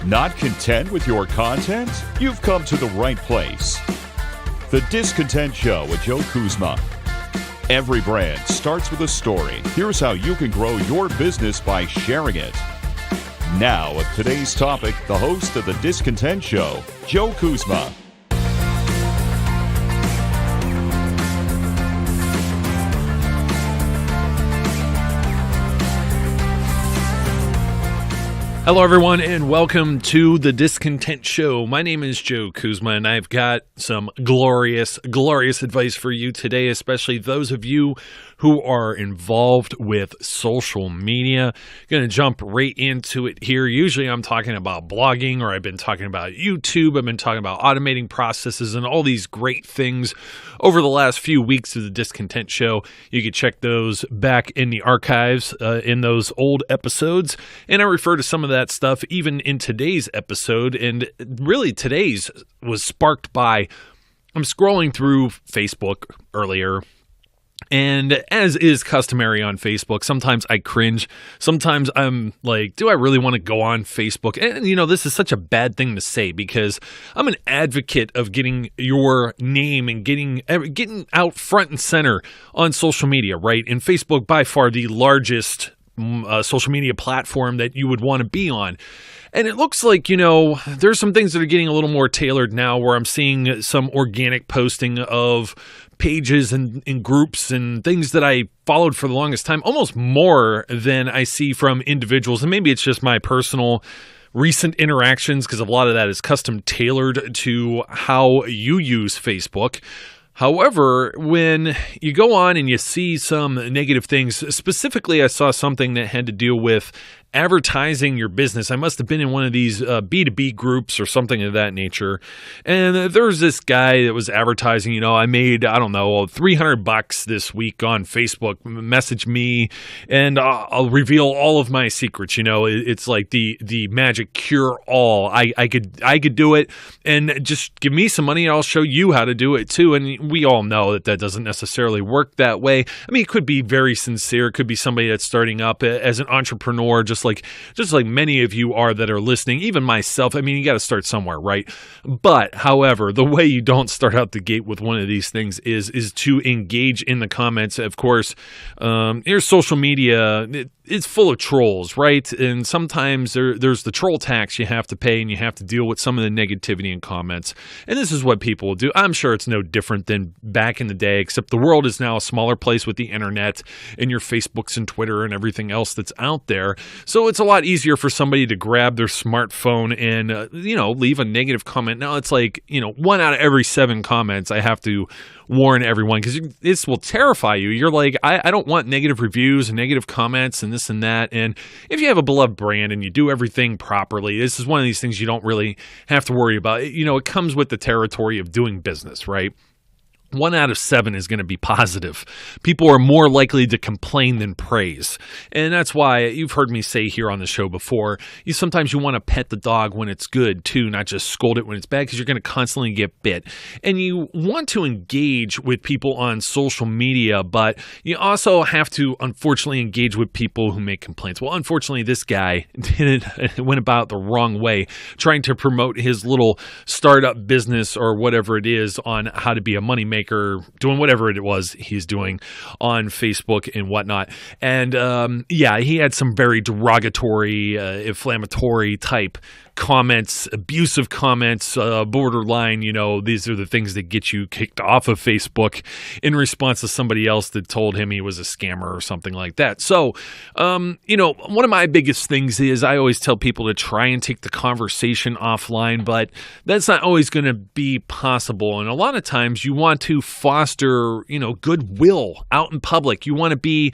Not content with your content? You've come to the right place. The Discontent Show with Joe Kuzma. Every brand starts with a story. Here's how you can grow your business by sharing it. Now, with today's topic, the host of The Discontent Show, Joe Kuzma. Hello, everyone, and welcome to The Discontent Show. My name is Joe Kuzma, and I've got some glorious advice for you today, especially those of you who are involved with social media. Going to jump right into it here. Usually I'm talking about blogging, or I've been talking about YouTube. I've been talking about automating processes and all these great things over the last few weeks of The Discontent Show. You can check those back in the archives in those old episodes, and I refer to some of that stuff even in today's episode. And really today's was sparked by, I'm scrolling through Facebook earlier, and as is customary on Facebook, sometimes I cringe. Sometimes I'm like, do I really want to go on Facebook? And, you know, this is such a bad thing to say because I'm an advocate of getting your name and getting out front and center on social media, right? And Facebook, by far the largest social media platform that you would want to be on. And it looks like, you know, there's some things that are getting a little more tailored now where I'm seeing some organic posting of pages and groups and things that I followed for the longest time, almost more than I see from individuals. And maybe it's just my personal recent interactions because a lot of that is custom tailored to how you use Facebook. However, when you go on and you see some negative things, specifically I saw something that had to do with advertising your business. I must have been in one of these B2B groups or something of that nature. And there was this guy that was advertising, you know, I made, I don't know, $300 this week on Facebook. Message me and I'll reveal all of my secrets. You know, it's like the magic cure all. I could do it, and just give me some money and I'll show you how to do it too. And we all know that doesn't necessarily work that way. I mean, it could be very sincere. It could be somebody that's starting up as an entrepreneur, just like many of you are that are listening, even myself. I mean, you got to start somewhere, right? But however, the way you don't start out the gate with one of these things is to engage in the comments. Of course, your social media, it's full of trolls, right? And sometimes there's the troll tax you have to pay, and you have to deal with some of the negativity in comments. And this is what people will do. I'm sure it's no different than back in the day, except the world is now a smaller place with the internet and your Facebooks and Twitter and everything else that's out there. So it's a lot easier for somebody to grab their smartphone and, leave a negative comment. Now it's like, 1 out of every 7 comments I have to warn everyone, because this will terrify you. You're like, I don't want negative reviews and negative comments and this and that. And if you have a beloved brand and you do everything properly, this is one of these things you don't really have to worry about. It comes with the territory of doing business, right? 1 out of 7 is going to be positive. People are more likely to complain than praise. And that's why you've heard me say here on the show before, sometimes you want to pet the dog when it's good too, not just scold it when it's bad, because you're going to constantly get bit. And you want to engage with people on social media, but you also have to, unfortunately, engage with people who make complaints. Well, unfortunately, this guy went about the wrong way, trying to promote his little startup business or whatever it is on how to be a moneymaker, doing whatever it was he's doing on Facebook and whatnot. And he had some very derogatory, inflammatory type comments, abusive comments, borderline, these are the things that get you kicked off of Facebook in response to somebody else that told him he was a scammer or something like that. So, one of my biggest things is I always tell people to try and take the conversation offline, but that's not always going to be possible. And a lot of times you want to foster, goodwill out in public. You want to be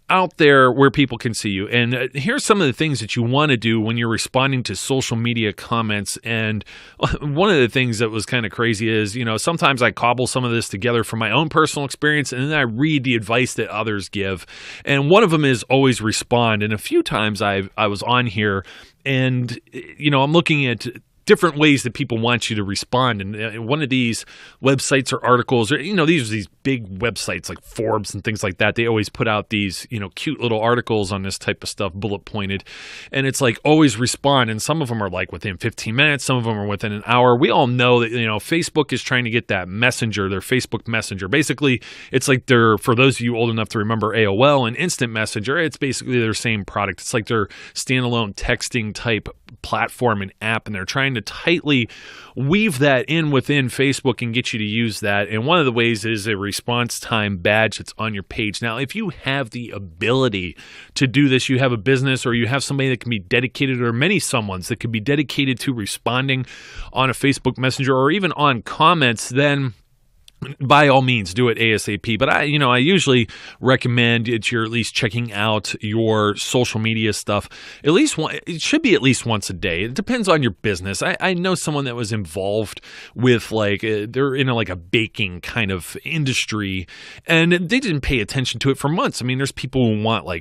out there where people can see you. And here's some of the things that you want to do when you're responding to social media comments. And one of the things that was kind of crazy is, sometimes I cobble some of this together from my own personal experience, and then I read the advice that others give. And one of them is always respond. And a few times I was on here and, I'm looking at different ways that people want you to respond. And one of these websites or articles, or these big websites like Forbes and things like that, they always put out these cute little articles on this type of stuff, bullet pointed, and it's like always respond. And some of them are like within 15 minutes, some of them are within an hour. We all know that Facebook is trying to get that messenger, their Facebook Messenger. Basically, it's like for those of you old enough to remember AOL and Instant Messenger, it's basically their same product. It's like their standalone texting type platform and app, and they're trying to tightly weave that in within Facebook and get you to use that. And one of the ways is a response time badge that's on your page. Now, if you have the ability to do this, you have a business or you have somebody that can be dedicated, or many someones that could be dedicated to responding on a Facebook Messenger or even on comments, then by all means, do it ASAP. But I usually recommend that you're at least checking out your social media stuff. At least it should be at least once a day. It depends on your business. I know someone that was involved with they're in a baking kind of industry, and they didn't pay attention to it for months. I mean, there's people who want I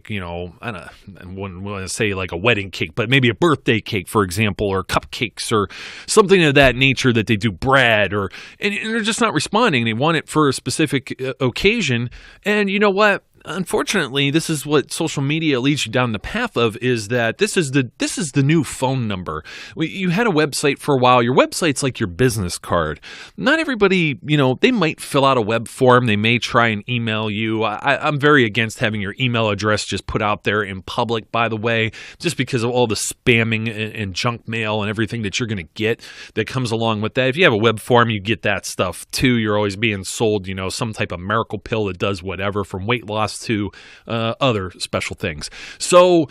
wouldn't want to say like a wedding cake, but maybe a birthday cake, for example, or cupcakes or something of that nature that they do bread and they're just not responding. They want it for a specific occasion. And you know what? Unfortunately, this is what social media leads you down the path of, is that this is the new phone number. You had a website for a while. Your website's like your business card. Not everybody, they might fill out a web form. They may try and email you. I'm very against having your email address just put out there in public, by the way, just because of all the spamming and junk mail and everything that you're going to get that comes along with that. If you have a web form, you get that stuff too. You're always being sold, some type of miracle pill that does whatever, from weight loss to other special things. So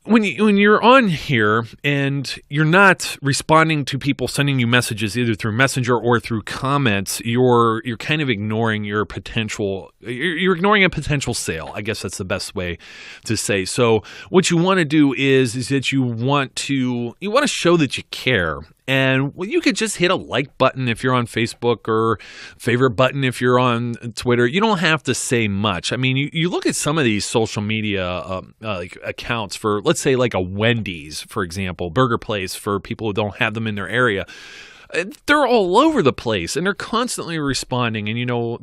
when you're on here and you're not responding to people sending you messages either through Messenger or through comments, you're kind of ignoring your potential. You're ignoring a potential sale. I guess that's the best way to say. So what you want to do is that you want to show that you care. And you could just hit a like button if you're on Facebook, or favorite button if you're on Twitter. You don't have to say much. I mean, you look at some of these social media accounts for, let's say, like a Wendy's, for example, burger place, for people who don't have them in their area. They're all over the place, and they're constantly responding. And,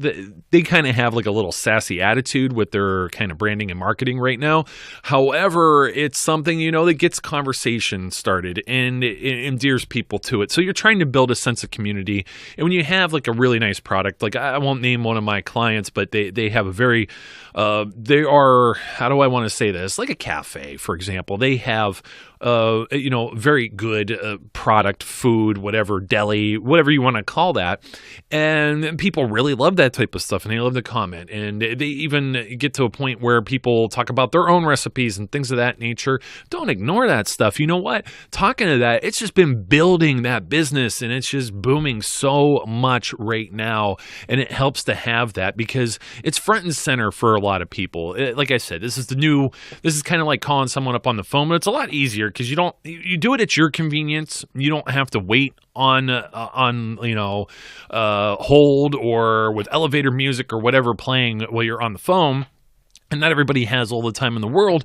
they kind of have like a little sassy attitude with their kind of branding and marketing right now. However, it's something, that gets conversation started and it endears people to it. So you're trying to build a sense of community. And when you have like a really nice product, like I won't name one of my clients, but they have a very, they are, how do I want to say this? Like a cafe, for example. They have very good product, food, whatever, deli, whatever you want to call that. And people really love that type of stuff, and they love to comment. And they even get to a point where people talk about their own recipes and things of that nature. Don't ignore that stuff. You know what? Talking to that, it's just been building that business, and it's just booming so much right now. And it helps to have that because it's front and center for a lot of people. Like I said, this is kind of like calling someone up on the phone, but it's a lot easier because you do it at your convenience. You don't have to wait on hold or with elevator music or whatever playing while you're on the phone. And not everybody has all the time in the world.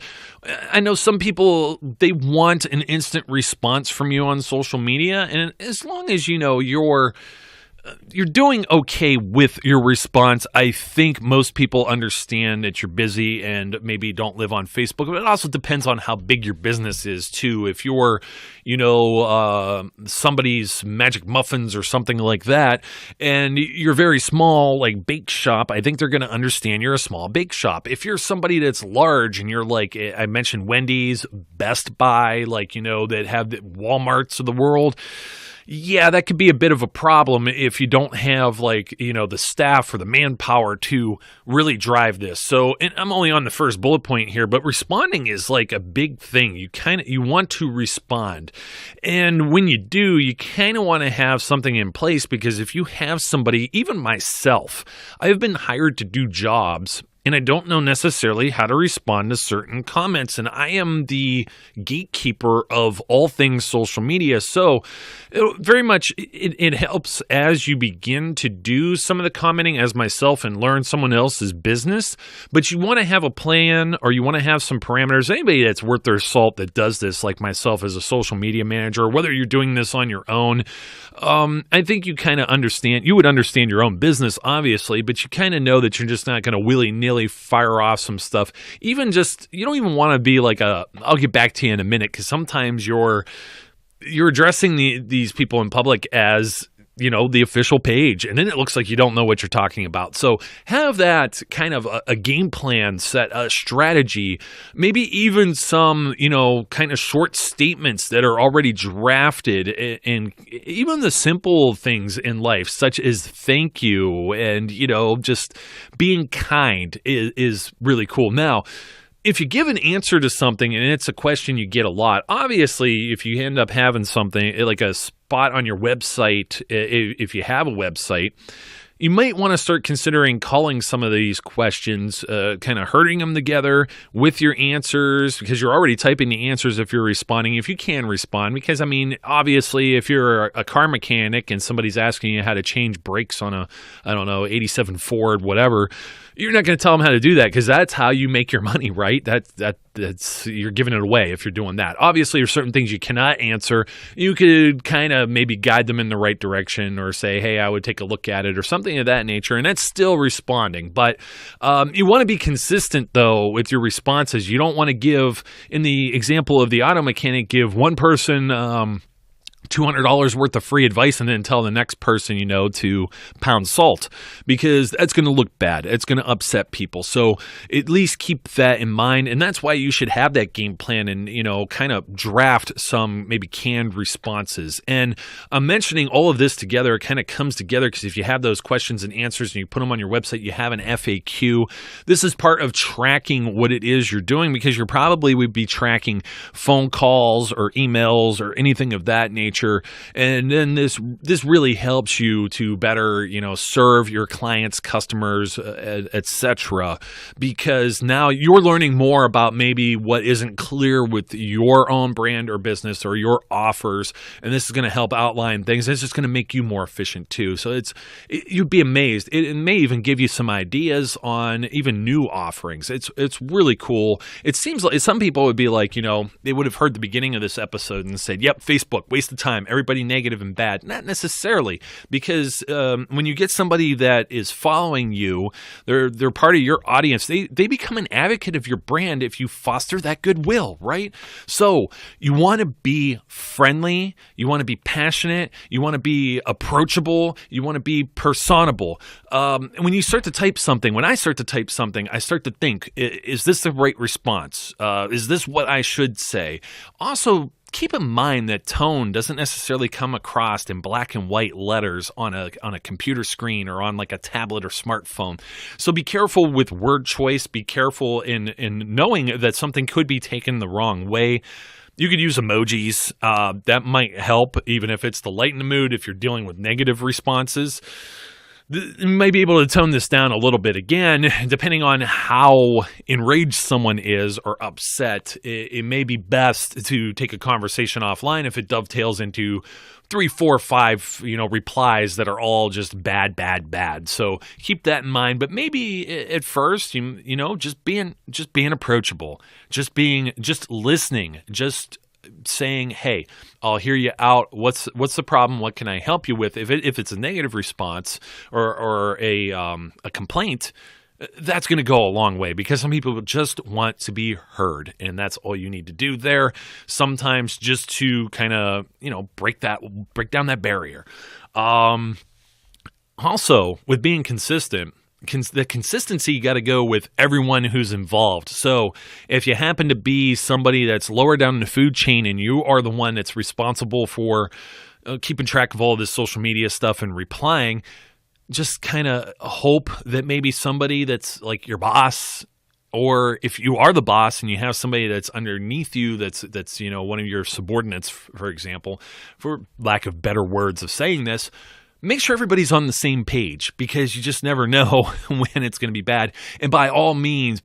I know some people, they want an instant response from you on social media, and as long as you're doing okay with your response, I think most people understand that you're busy and maybe don't live on Facebook. But it also depends on how big your business is too. If you're, somebody's Magic Muffins or something like that, and you're very small, like bake shop, I think they're going to understand you're a small bake shop. If you're somebody that's large and you're like, I mentioned Wendy's, Best Buy, that have the Walmarts of the world, yeah, that could be a bit of a problem if you don't have the staff or the manpower to really drive this. So, and I'm only on the first bullet point here, but responding is like a big thing. You want to respond. And when you do, you kind of want to have something in place, because if you have somebody, even myself, I've been hired to do jobs, and I don't know necessarily how to respond to certain comments. And I am the gatekeeper of all things social media. So very much it helps as you begin to do some of the commenting as myself and learn someone else's business. But you want to have a plan, or you want to have some parameters. Anybody that's worth their salt that does this, like myself as a social media manager, whether you're doing this on your own, I think you kind of understand. You would understand your own business, obviously, but you kind of know that you're just not going to willy-nilly fire off some stuff. Even just, you don't even want to be like I'll get back to you in a minute, because sometimes you're addressing these people in public as, the official page, and then it looks like you don't know what you're talking about. So have that kind of a game plan set, a strategy, maybe even some, kind of short statements that are already drafted, and even the simple things in life, such as thank you and, just being kind is really cool. Now, if you give an answer to something and it's a question you get a lot, obviously, if you end up having something like a spot on your website, if you have a website, you might want to start considering calling some of these questions, kind of herding them together with your answers, because you're already typing the answers if you're responding, if you can respond. Because, obviously, if you're a car mechanic and somebody's asking you how to change brakes on a, 87 Ford, whatever, you're not going to tell them how to do that, because that's how you make your money, right? That's you're giving it away if you're doing that. Obviously, there's certain things you cannot answer. You could kind of maybe guide them in the right direction, or say, hey, I would take a look at it, or something of that nature, and that's still responding. But you want to be consistent, though, with your responses. You don't want to give, in the example of the auto mechanic, give one person $200 worth of free advice and then tell the next person, to pound salt, because that's going to look bad. It's going to upset people. So at least keep that in mind. And that's why you should have that game plan and, kind of draft some maybe canned responses. And I'm mentioning all of this together. It kind of comes together because if you have those questions and answers and you put them on your website, you have an FAQ. This is part of tracking what it is you're doing, because you probably would be tracking phone calls or emails or anything of that nature. And then this really helps you to better, serve your clients, customers, etc. Because now you're learning more about maybe what isn't clear with your own brand or business or your offers, and this is going to help outline things. It's just going to make you more efficient too. So you'd be amazed. It may even give you some ideas on even new offerings. It's really cool. It seems like some people would be like, they would have heard the beginning of this episode and said, "Yep, Facebook, waste of time. Everybody negative and bad." Not necessarily, because when you get somebody that is following you, they're part of your audience. They become an advocate of your brand if you foster that goodwill, right? So you want to be friendly, you want to be passionate, you want to be approachable, you want to be personable. When you start to type something, when I start to type something, I start to think, is this the right response? Is this what I should say? Also, keep in mind that tone doesn't necessarily come across in black and white letters on a computer screen or on like a tablet or smartphone. So be careful with word choice. Be careful in knowing that something could be taken the wrong way. You could use emojis. That might help, even if it's to lighten the mood if you're dealing with negative responses. You may be able to tone this down a little bit. Again, depending on how enraged someone is or upset, it may be best to take a conversation offline if it dovetails into 3, 4, 5, replies that are all just bad. So keep that in mind. But maybe at first, just being approachable, just listening, just saying, "Hey, I'll hear you out. What's the problem? What can I help you with?" If it's a negative response or a complaint, that's going to go a long way, because some people just want to be heard, and that's all you need to do there. Sometimes just to kind of break down that barrier. Also, with being consistent. The consistency got to go with everyone who's involved. So if you happen to be somebody that's lower down in the food chain and you are the one that's responsible for keeping track of all of this social media stuff and replying, just kind of hope that maybe somebody that's like your boss, or if you are the boss and you have somebody that's underneath you that's one of your subordinates, for example, for lack of better words of saying this, make sure everybody's on the same page, because you just never know when it's going to be bad. And by all means,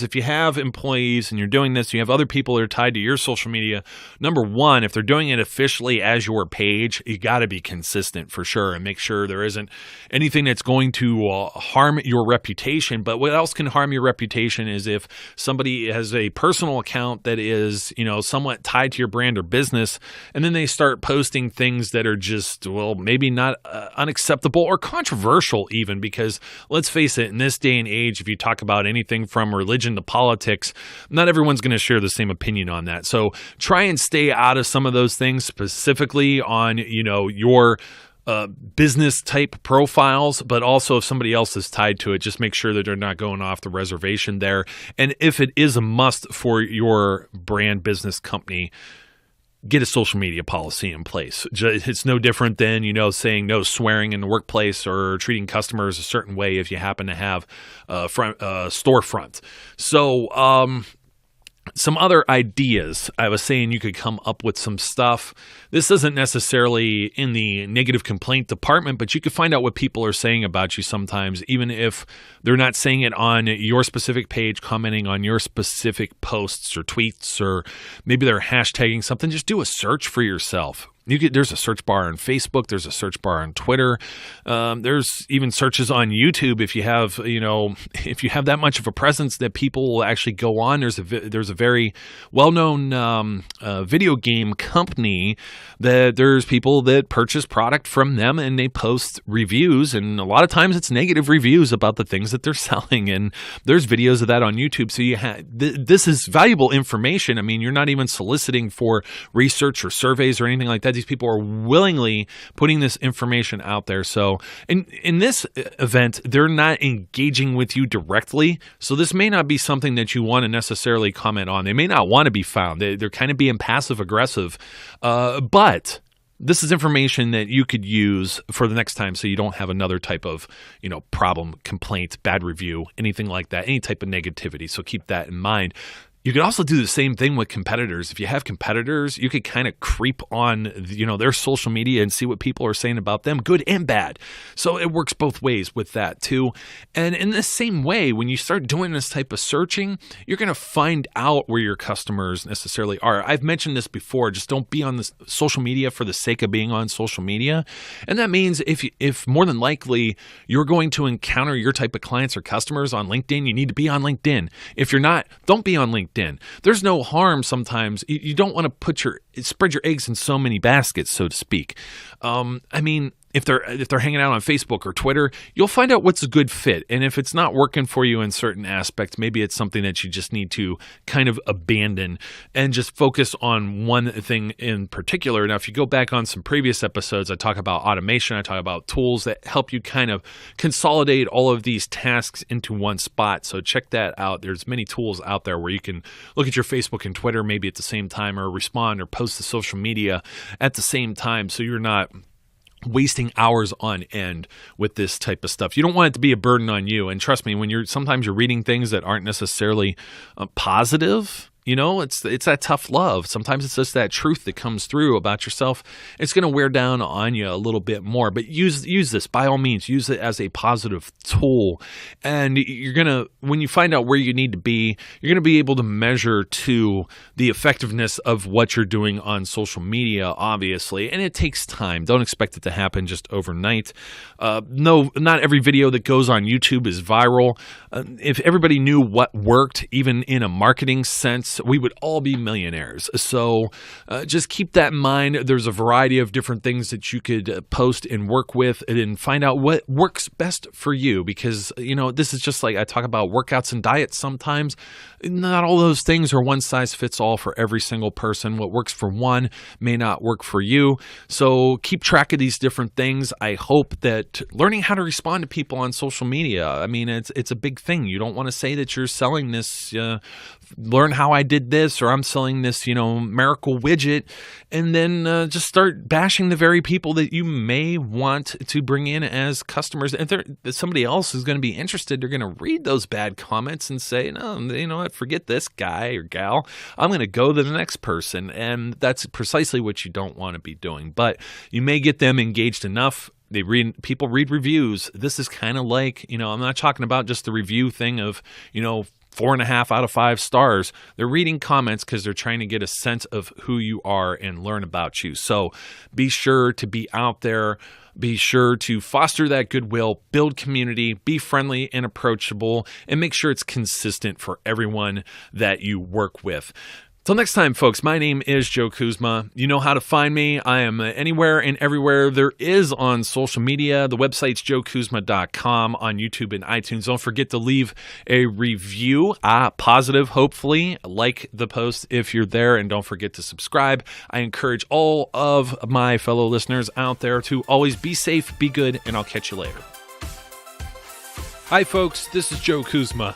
if you have employees and you're doing this, you have other people that are tied to your social media, number one, if they're doing it officially as your page, you got to be consistent for sure and make sure there isn't anything that's going to harm your reputation. But what else can harm your reputation is if somebody has a personal account that is, somewhat tied to your brand or business, and then they start posting things that are just, maybe not unacceptable or controversial even, because let's face it, in this day and age, if you talk about anything from religion to politics, not everyone's going to share the same opinion on that. So try and stay out of some of those things, specifically on, your business type profiles, but also if somebody else is tied to it, just make sure that they're not going off the reservation there. And if it is a must for your brand, business, company, get a social media policy in place. It's no different than, saying no swearing in the workplace or treating customers a certain way if you happen to have a storefront. So, some other ideas. I was saying you could come up with some stuff. This isn't necessarily in the negative complaint department, but you could find out what people are saying about you sometimes, even if they're not saying it on your specific page, commenting on your specific posts or tweets, or maybe they're hashtagging something. Just do a search for yourself. There's a search bar on Facebook. There's a search bar on Twitter. There's even searches on YouTube. If you have, if you have that much of a presence that people will actually go on. There's a very well-known video game company that there's people that purchase product from them and they post reviews, and a lot of times it's negative reviews about the things that they're selling. And there's videos of that on YouTube. So this is valuable information. I mean, you're not even soliciting for research or surveys or anything like that. These people are willingly putting this information out there. So in this event, they're not engaging with you directly. So this may not be something that you want to necessarily comment on. They may not want to be found. They're kind of being passive aggressive. But this is information that you could use for the next time so you don't have another type of, problem, complaint, bad review, anything like that, any type of negativity. So keep that in mind. You could also do the same thing with competitors. If you have competitors, you could kind of creep on, their social media and see what people are saying about them, good and bad. So it works both ways with that too. And in the same way, when you start doing this type of searching, you're going to find out where your customers necessarily are. I've mentioned this before, just don't be on this social media for the sake of being on social media. And that means if more than likely you're going to encounter your type of clients or customers on LinkedIn, you need to be on LinkedIn. If you're not, don't be on LinkedIn. There's no harm sometimes. You don't want to spread your eggs in so many baskets, so to speak. If they're hanging out on Facebook or Twitter, you'll find out what's a good fit. And if it's not working for you in certain aspects, maybe it's something that you just need to kind of abandon and just focus on one thing in particular. Now, if you go back on some previous episodes, I talk about automation. I talk about tools that help you kind of consolidate all of these tasks into one spot. So check that out. There's many tools out there where you can look at your Facebook and Twitter maybe at the same time, or respond or post to social media at the same time, so you're not wasting hours on end with this type of stuff. You don't want it to be a burden on you. And trust me, when sometimes you're reading things that aren't necessarily positive, it's that tough love. Sometimes it's just that truth that comes through about yourself. It's going to wear down on you a little bit more, but use this by all means. Use it as a positive tool. And when you find out where you need to be, you're going to be able to measure to the effectiveness of what you're doing on social media, obviously. And it takes time. Don't expect it to happen just overnight. No, not every video that goes on YouTube is viral. If everybody knew what worked, even in a marketing sense, we would all be millionaires. So just keep that in mind. There's a variety of different things that you could post and work with, and find out what works best for you. Because, this is just like I talk about workouts and diets sometimes. Not all those things are one size fits all for every single person. What works for one may not work for you. So keep track of these different things. I hope that learning how to respond to people on social media, it's a big thing. You don't want to say that you're selling this, learn how I did this, or I'm selling this, miracle widget, and then just start bashing the very people that you may want to bring in as customers. If somebody else is going to be interested, they're going to read those bad comments and say, no, you know what, forget this guy or gal. I'm going to go to the next person. And that's precisely what you don't want to be doing. But you may get them engaged enough People read reviews. This is kind of like, I'm not talking about just the review thing of, 4.5 out of 5 stars. They're reading comments because they're trying to get a sense of who you are and learn about you. So be sure to be out there. Be sure to foster that goodwill, build community, be friendly and approachable, and make sure it's consistent for everyone that you work with. Till next time, folks, my name is Joe Kuzma. You know how to find me. I am anywhere and everywhere there is on social media. The website's joekuzma.com, on YouTube and iTunes. Don't forget to leave a review, positive, hopefully. Like the post if you're there, and don't forget to subscribe. I encourage all of my fellow listeners out there to always be safe, be good, and I'll catch you later. Hi folks, this is Joe Kuzma.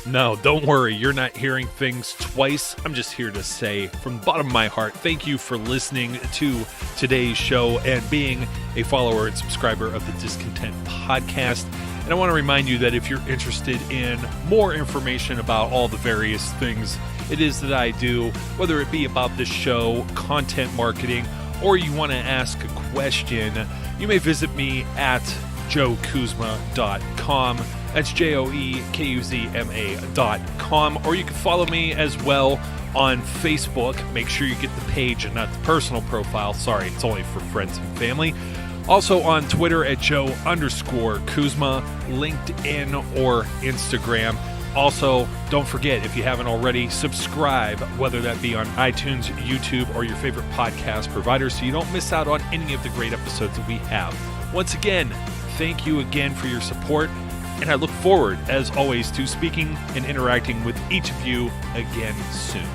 No, don't worry, you're not hearing things twice. I'm just here to say from the bottom of my heart, thank you for listening to today's show and being a follower and subscriber of the Discontent Podcast. And I want to remind you that if you're interested in more information about all the various things it is that I do, whether it be about this show, content marketing, or you want to ask a question, you may visit me at joekuzma.com. That's JOEKUZMA.com. Or you can follow me as well on Facebook. Make sure you get the page and not the personal profile. Sorry, it's only for friends and family. Also on Twitter at Joe_Kuzma, LinkedIn or Instagram. Also, don't forget, if you haven't already, subscribe, whether that be on iTunes, YouTube, or your favorite podcast provider, so you don't miss out on any of the great episodes that we have. Once again, thank you again for your support, and I look forward, as always, to speaking and interacting with each of you again soon.